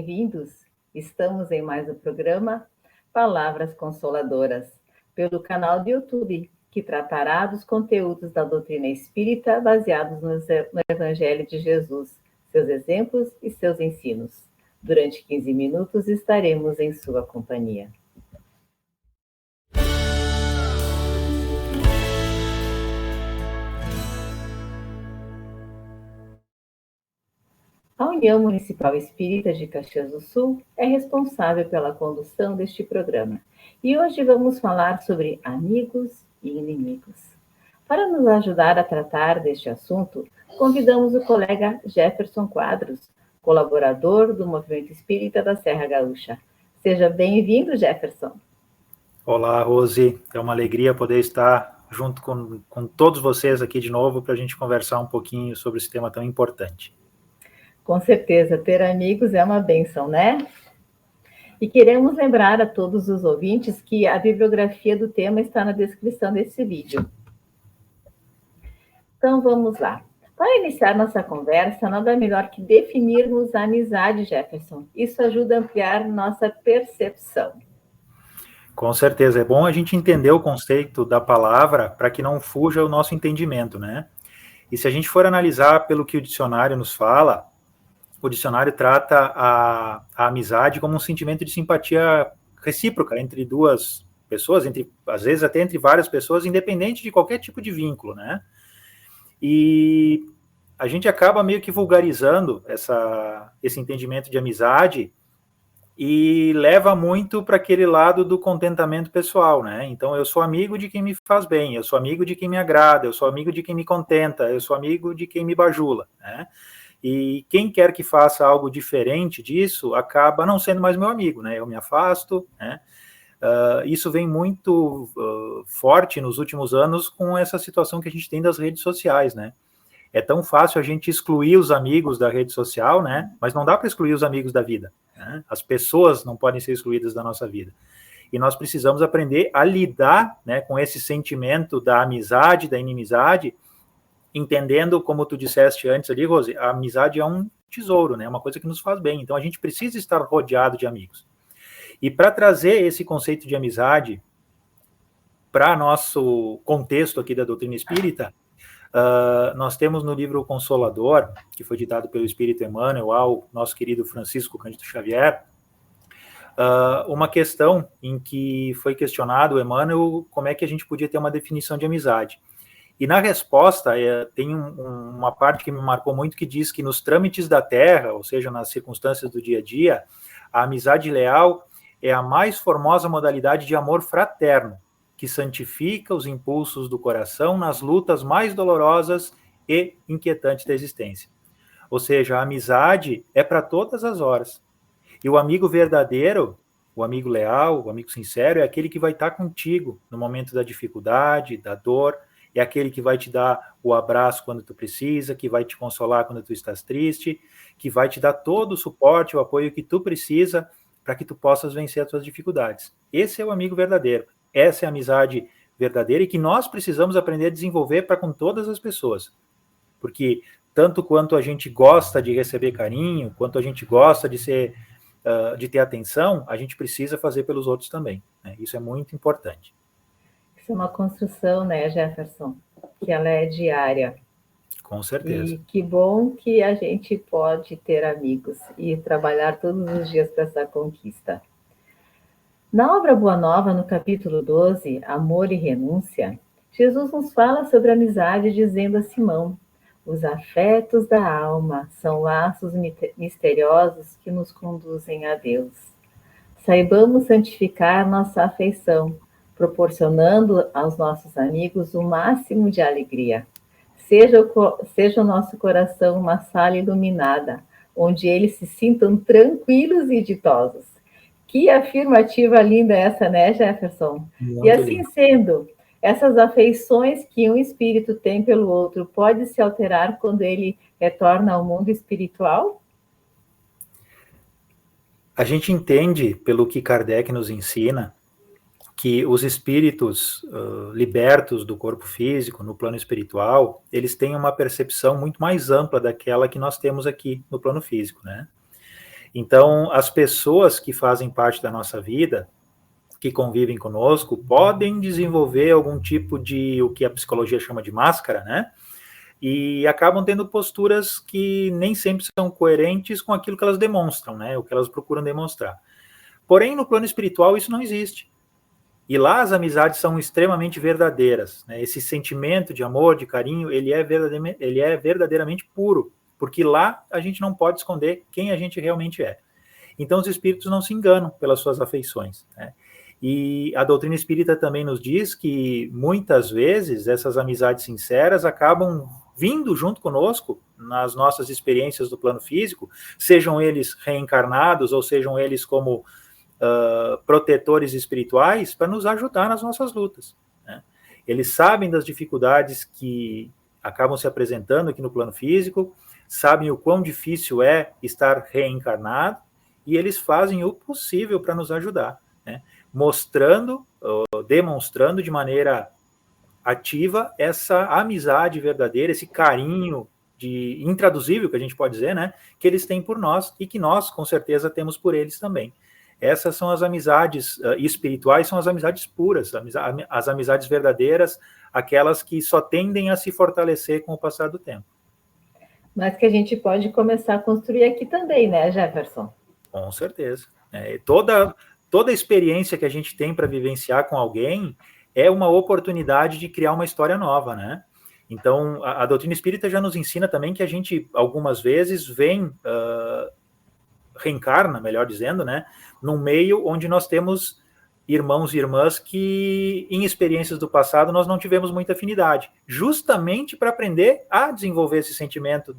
bem-vindos. Estamos em mais um programa Palavras Consoladoras, pelo canal do YouTube, que tratará dos conteúdos da doutrina espírita baseados no Evangelho de Jesus, seus exemplos e seus ensinos. Durante 15 minutos estaremos em sua companhia. A União Municipal Espírita de Caxias do Sul é responsável pela condução deste programa. E hoje vamos falar sobre amigos e inimigos. Para nos ajudar a tratar deste assunto, convidamos o colega Jefferson Quadros, colaborador do Movimento Espírita da Serra Gaúcha. Seja bem-vindo, Jefferson. Olá, Rose. É uma alegria poder estar junto com todos vocês aqui de novo para a gente conversar um pouquinho sobre esse tema tão importante. Com certeza, ter amigos é uma bênção, né? E queremos lembrar a todos os ouvintes que a bibliografia do tema está na descrição desse vídeo. Então, vamos lá. Para iniciar nossa conversa, nada melhor que definirmos a amizade, Jefferson. Isso ajuda a ampliar nossa percepção. Com certeza. É bom a gente entender o conceito da palavra para que não fuja o nosso entendimento, né? E se a gente for analisar pelo que o dicionário nos fala, o dicionário trata a amizade como um sentimento de simpatia recíproca entre duas pessoas, às vezes até entre várias pessoas, independente de qualquer tipo de vínculo, né? E a gente acaba meio que vulgarizando esse entendimento de amizade e leva muito para aquele lado do contentamento pessoal, né? Então, eu sou amigo de quem me faz bem, eu sou amigo de quem me agrada, eu sou amigo de quem me contenta, eu sou amigo de quem me bajula, né? E quem quer que faça algo diferente disso, acaba não sendo mais meu amigo, né? Eu me afasto, né? Isso vem muito forte nos últimos anos com essa situação que a gente tem das redes sociais, né? É tão fácil a gente excluir os amigos da rede social, né? Mas não dá para excluir os amigos da vida, né? As pessoas não podem ser excluídas da nossa vida. E nós precisamos aprender a lidar, né, com esse sentimento da amizade, da inimizade, entendendo, como tu disseste antes ali, Rose, a amizade é um tesouro, né? Uma coisa que nos faz bem. Então, a gente precisa estar rodeado de amigos. E para trazer esse conceito de amizade para nosso contexto aqui da doutrina espírita, nós temos no livro Consolador, que foi ditado pelo Espírito Emmanuel ao nosso querido Francisco Cândido Xavier, uma questão em que foi questionado o Emmanuel como é que a gente podia ter uma definição de amizade. E na resposta, tem uma parte que me marcou muito, que diz que nos trâmites da terra, ou seja, nas circunstâncias do dia a dia, a amizade leal é a mais formosa modalidade de amor fraterno, que santifica os impulsos do coração nas lutas mais dolorosas e inquietantes da existência. Ou seja, a amizade é para todas as horas. E o amigo verdadeiro, o amigo leal, o amigo sincero, é aquele que vai estar contigo no momento da dificuldade, da dor, é aquele que vai te dar o abraço quando tu precisa, que vai te consolar quando tu estás triste, que vai te dar todo o suporte, o apoio que tu precisa para que tu possas vencer as tuas dificuldades. Esse é o amigo verdadeiro. Essa é a amizade verdadeira e que nós precisamos aprender a desenvolver para com todas as pessoas. Porque tanto quanto a gente gosta de receber carinho, quanto a gente gosta de ter atenção, a gente precisa fazer pelos outros também, né? Isso é muito importante. Isso é uma construção, né, Jefferson? Que ela é diária. Com certeza. E que bom que a gente pode ter amigos e trabalhar todos os dias para essa conquista. Na obra Boa Nova, no capítulo 12, Amor e Renúncia, Jesus nos fala sobre a amizade dizendo a Simão: os afetos da alma são laços misteriosos que nos conduzem a Deus. Saibamos santificar nossa afeição, proporcionando aos nossos amigos o máximo de alegria. Seja o nosso coração uma sala iluminada, onde eles se sintam tranquilos e ditosos. Que afirmativa linda essa, né, Jefferson? Muito e assim lindo. sendo, essas afeições que um espírito tem pelo outro pode se alterar quando ele retorna ao mundo espiritual? A gente entende, pelo que Kardec nos ensina, que os espíritos libertos do corpo físico, no plano espiritual, eles têm uma percepção muito mais ampla daquela que nós temos aqui no plano físico, né? Então, as pessoas que fazem parte da nossa vida, que convivem conosco, podem desenvolver algum tipo de, o que a psicologia chama de máscara, né? E acabam tendo posturas que nem sempre são coerentes com aquilo que elas demonstram, né? O que elas procuram demonstrar. Porém, no plano espiritual, isso não existe. E lá as amizades são extremamente verdadeiras, né? Esse sentimento de amor, de carinho, ele é verdadeiramente puro, porque lá a gente não pode esconder quem a gente realmente é. Então os espíritos não se enganam pelas suas afeições, né? E a doutrina espírita também nos diz que muitas vezes essas amizades sinceras acabam vindo junto conosco nas nossas experiências do plano físico, sejam eles reencarnados ou sejam eles como protetores espirituais, para nos ajudar nas nossas lutas, né? Eles sabem das dificuldades que acabam se apresentando aqui no plano físico, sabem o quão difícil é estar reencarnado, e eles fazem o possível para nos ajudar, né? Mostrando, demonstrando de maneira ativa essa amizade verdadeira, esse carinho intraduzível, que a gente pode dizer, né, que eles têm por nós e que nós, com certeza, temos por eles também. Essas são as amizades espirituais, são as amizades puras, as amizades verdadeiras, aquelas que só tendem a se fortalecer com o passar do tempo. Mas que a gente pode começar a construir aqui também, né, Jefferson? Com certeza. Toda experiência que a gente tem para vivenciar com alguém é uma oportunidade de criar uma história nova, né? Então, a doutrina espírita já nos ensina também que a gente, algumas vezes, reencarna, melhor dizendo, né? Num meio onde nós temos irmãos e irmãs que, em experiências do passado, nós não tivemos muita afinidade, justamente para aprender a desenvolver esse sentimento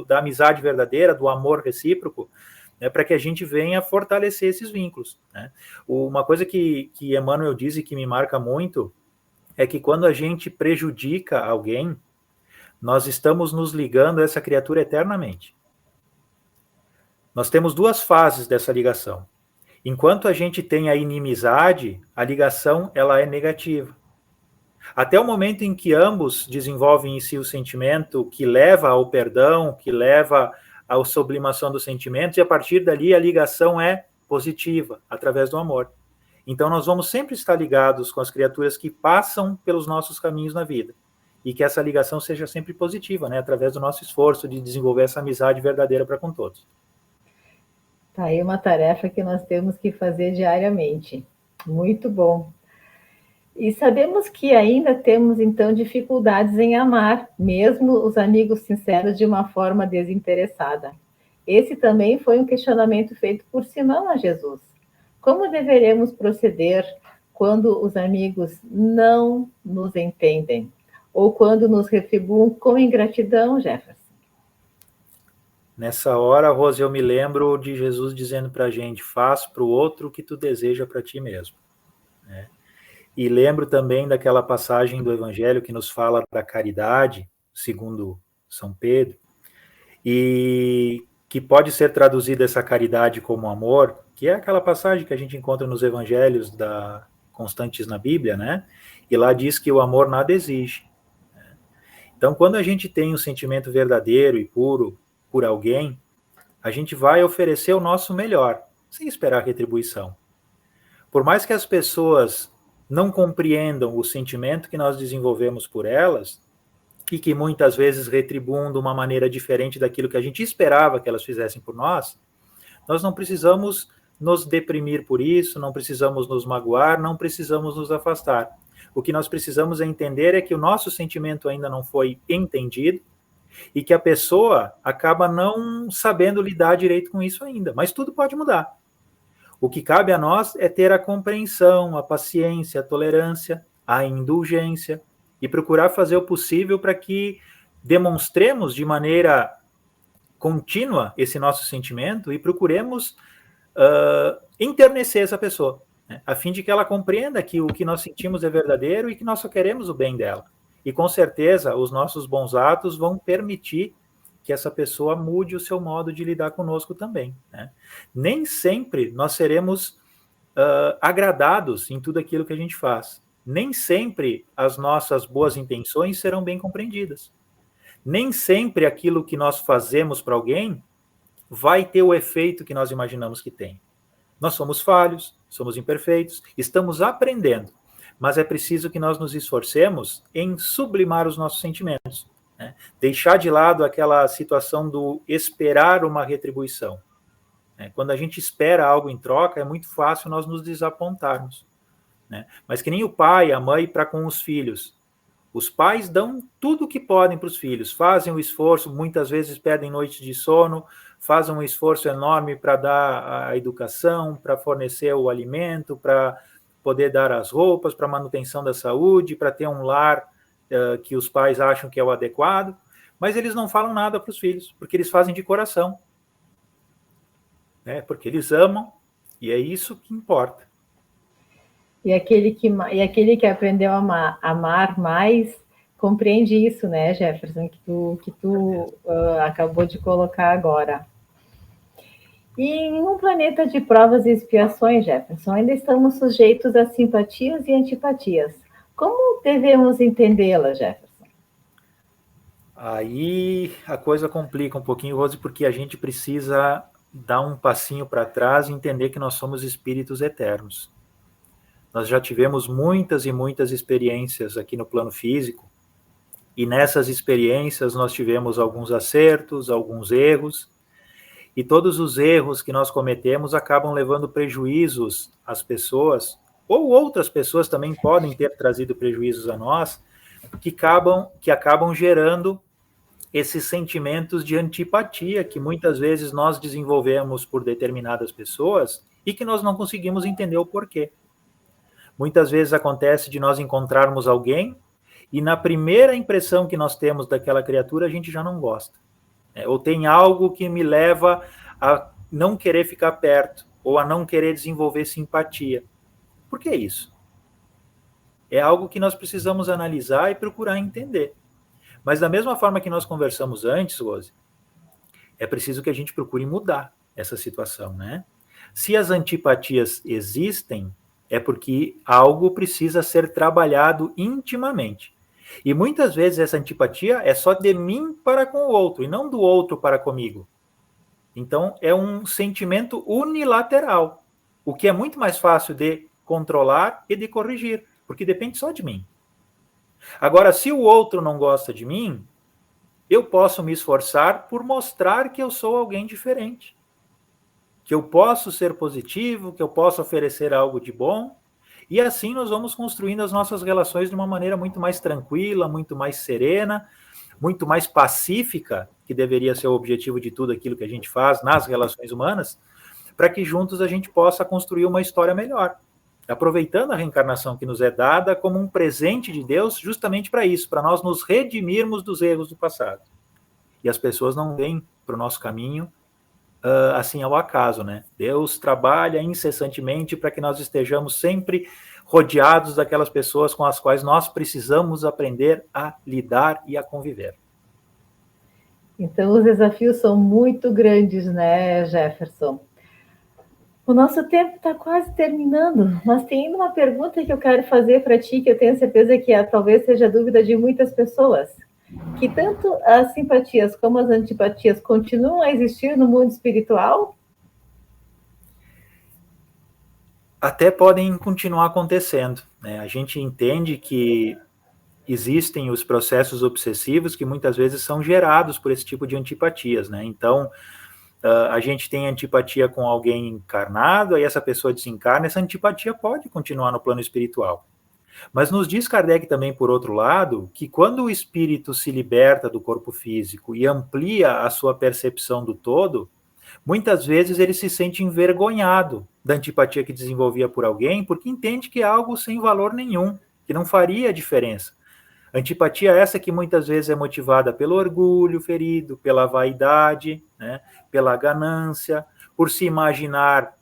da amizade verdadeira, do amor recíproco, né, para que a gente venha fortalecer esses vínculos, né? Uma coisa que Emmanuel diz e que me marca muito é que quando a gente prejudica alguém, nós estamos nos ligando a essa criatura eternamente. Nós temos duas fases dessa ligação. Enquanto a gente tem a inimizade, a ligação ela é negativa. Até o momento em que ambos desenvolvem em si o sentimento que leva ao perdão, que leva à sublimação dos sentimentos, e a partir dali a ligação é positiva, através do amor. Então nós vamos sempre estar ligados com as criaturas que passam pelos nossos caminhos na vida. E que essa ligação seja sempre positiva, né? Através do nosso esforço de desenvolver essa amizade verdadeira para com todos. Tá aí uma tarefa que nós temos que fazer diariamente. Muito bom. E sabemos que ainda temos, então, dificuldades em amar, mesmo os amigos sinceros, de uma forma desinteressada. Esse também foi um questionamento feito por Simão a Jesus. Como deveremos proceder quando os amigos não nos entendem? Ou quando nos retribuem com ingratidão, Jefferson? Nessa hora, Rose, eu me lembro de Jesus dizendo para a gente: faz para o outro o que tu deseja para ti mesmo, né? E lembro também daquela passagem do Evangelho que nos fala da caridade, segundo São Pedro, e que pode ser traduzida essa caridade como amor, que é aquela passagem que a gente encontra nos Evangelhos constantes na Bíblia, né? E lá diz que o amor nada exige. Então, quando a gente tem um sentimento verdadeiro e puro por alguém, a gente vai oferecer o nosso melhor, sem esperar retribuição. Por mais que as pessoas não compreendam o sentimento que nós desenvolvemos por elas, e que muitas vezes retribuam de uma maneira diferente daquilo que a gente esperava que elas fizessem por nós, nós não precisamos nos deprimir por isso, não precisamos nos magoar, não precisamos nos afastar. O que nós precisamos é entender é que o nosso sentimento ainda não foi entendido e que a pessoa acaba não sabendo lidar direito com isso ainda, mas tudo pode mudar. O que cabe a nós é ter a compreensão, a paciência, a tolerância, a indulgência e procurar fazer o possível para que demonstremos de maneira contínua esse nosso sentimento e procuremos enternecer essa pessoa, né, a fim de que ela compreenda que o que nós sentimos é verdadeiro e que nós só queremos o bem dela. E com certeza os nossos bons atos vão permitir que essa pessoa mude o seu modo de lidar conosco também, né? Nem sempre nós seremos agradados em tudo aquilo que a gente faz. Nem sempre as nossas boas intenções serão bem compreendidas. Nem sempre aquilo que nós fazemos para alguém vai ter o efeito que nós imaginamos que tem. Nós somos falhos, somos imperfeitos, estamos aprendendo, mas é preciso que nós nos esforcemos em sublimar os nossos sentimentos, né? Deixar de lado aquela situação do esperar uma retribuição, né? Quando a gente espera algo em troca, é muito fácil nós nos desapontarmos, né? Mas que nem o pai, a mãe para com os filhos. Os pais dão tudo o que podem para os filhos, fazem o esforço, muitas vezes perdem noites de sono, fazem um esforço enorme para dar a educação, para fornecer o alimento, para poder dar as roupas, para manutenção da saúde, para ter um lar que os pais acham que é o adequado, mas eles não falam nada para os filhos, porque eles fazem de coração, né? Porque eles amam, e é isso que importa. E aquele que aprendeu a amar mais compreende isso, né, Jefferson, que tu acabou de colocar agora. E em um planeta de provas e expiações, Jefferson, ainda estamos sujeitos a simpatias e antipatias. Como devemos entendê-las, Jefferson? Aí a coisa complica um pouquinho, Rose, porque a gente precisa dar um passinho para trás e entender que nós somos espíritos eternos. Nós já tivemos muitas e muitas experiências aqui no plano físico, e nessas experiências nós tivemos alguns acertos, alguns erros, e todos os erros que nós cometemos acabam levando prejuízos às pessoas, ou outras pessoas também podem ter trazido prejuízos a nós, que acabam gerando esses sentimentos de antipatia que muitas vezes nós desenvolvemos por determinadas pessoas e que nós não conseguimos entender o porquê. Muitas vezes acontece de nós encontrarmos alguém e na primeira impressão que nós temos daquela criatura a gente já não gosta. Ou tem algo que me leva a não querer ficar perto ou a não querer desenvolver simpatia. Por que isso? É algo que nós precisamos analisar e procurar entender. Mas da mesma forma que nós conversamos antes, Rose, é preciso que a gente procure mudar essa situação, né? Se as antipatias existem, é porque algo precisa ser trabalhado intimamente. E muitas vezes essa antipatia é só de mim para com o outro, e não do outro para comigo. Então, é um sentimento unilateral, o que é muito mais fácil de controlar e de corrigir, porque depende só de mim. Agora, se o outro não gosta de mim, eu posso me esforçar por mostrar que eu sou alguém diferente, que eu posso ser positivo, que eu posso oferecer algo de bom, e assim nós vamos construindo as nossas relações de uma maneira muito mais tranquila, muito mais serena, muito mais pacífica, que deveria ser o objetivo de tudo aquilo que a gente faz nas relações humanas, para que juntos a gente possa construir uma história melhor, aproveitando a reencarnação que nos é dada como um presente de Deus justamente para isso, para nós nos redimirmos dos erros do passado. E as pessoas não vêm para o nosso caminho assim ao acaso, né? Deus trabalha incessantemente para que nós estejamos sempre rodeados daquelas pessoas com as quais nós precisamos aprender a lidar e a conviver. Então, os desafios são muito grandes, né, Jefferson? O nosso tempo está quase terminando, mas tem uma pergunta que eu quero fazer para ti, que eu tenho certeza que talvez seja a dúvida de muitas pessoas. Que tanto as simpatias como as antipatias continuam a existir no mundo espiritual? Até podem continuar acontecendo, né? A gente entende que existem os processos obsessivos que muitas vezes são gerados por esse tipo de antipatias, né? Então, a gente tem antipatia com alguém encarnado, aí essa pessoa desencarna, essa antipatia pode continuar no plano espiritual. Mas nos diz Kardec também, por outro lado, que quando o espírito se liberta do corpo físico e amplia a sua percepção do todo, muitas vezes ele se sente envergonhado da antipatia que desenvolvia por alguém, porque entende que é algo sem valor nenhum, que não faria diferença. Antipatia essa que muitas vezes é motivada pelo orgulho ferido, pela vaidade, né, pela ganância, por se imaginar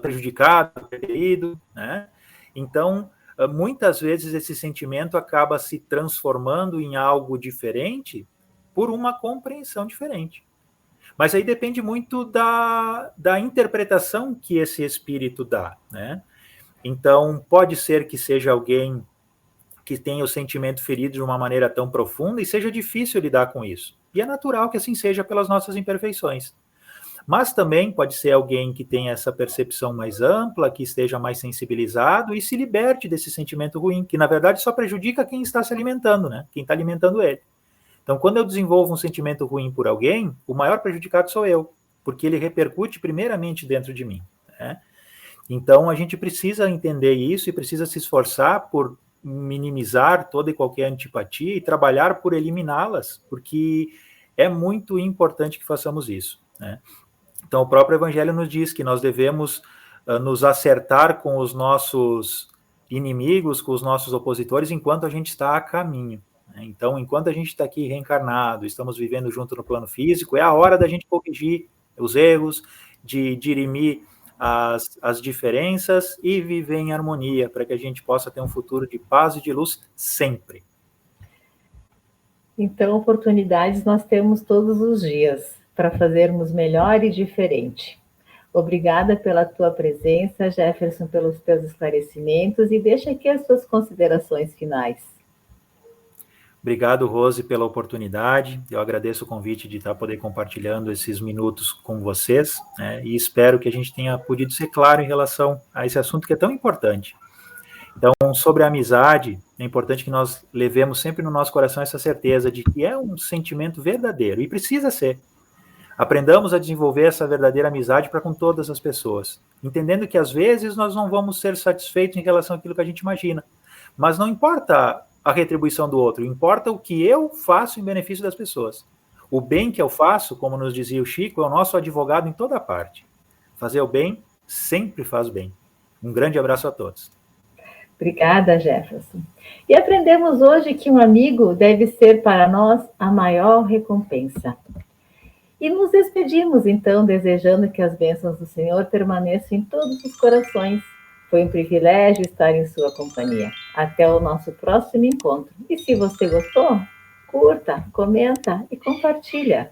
prejudicado, ferido, né? Então, muitas vezes esse sentimento acaba se transformando em algo diferente por uma compreensão diferente. Mas aí depende muito da interpretação que esse espírito dá, né? Então, pode ser que seja alguém que tenha o sentimento ferido de uma maneira tão profunda e seja difícil lidar com isso. E é natural que assim seja pelas nossas imperfeições. Mas também pode ser alguém que tenha essa percepção mais ampla, que esteja mais sensibilizado e se liberte desse sentimento ruim, que na verdade só prejudica quem está se alimentando, né? Quem está alimentando ele. Então, quando eu desenvolvo um sentimento ruim por alguém, o maior prejudicado sou eu, porque ele repercute primeiramente dentro de mim, né? Então, a gente precisa entender isso e precisa se esforçar por minimizar toda e qualquer antipatia e trabalhar por eliminá-las, porque é muito importante que façamos isso, né? Então, o próprio Evangelho nos diz que nós devemos nos acertar com os nossos inimigos, com os nossos opositores, enquanto a gente está a caminho, né? Então, enquanto a gente está aqui reencarnado, estamos vivendo junto no plano físico, é a hora da gente corrigir os erros, de dirimir as diferenças e viver em harmonia, para que a gente possa ter um futuro de paz e de luz sempre. Então, oportunidades nós temos todos os dias para fazermos melhor e diferente. Obrigada pela tua presença, Jefferson, pelos teus esclarecimentos, e deixa aqui as tuas considerações finais. Obrigado, Rose, pela oportunidade. Eu agradeço o convite de estar poder compartilhando esses minutos com vocês, né? E espero que a gente tenha podido ser claro em relação a esse assunto que é tão importante. Então, sobre a amizade, é importante que nós levemos sempre no nosso coração essa certeza de que é um sentimento verdadeiro e precisa ser. Aprendamos a desenvolver essa verdadeira amizade para com todas as pessoas, entendendo que às vezes nós não vamos ser satisfeitos em relação àquilo que a gente imagina, mas não importa a retribuição do outro, importa o que eu faço em benefício das pessoas. O bem que eu faço, como nos dizia o Chico, é o nosso advogado em toda parte. Fazer o bem sempre faz bem. Um grande abraço a todos. Obrigada, Jefferson. E aprendemos hoje que um amigo deve ser para nós a maior recompensa. E nos despedimos, então, desejando que as bênçãos do Senhor permaneçam em todos os corações. Foi um privilégio estar em sua companhia. Até o nosso próximo encontro. E se você gostou, curta, comenta e compartilha.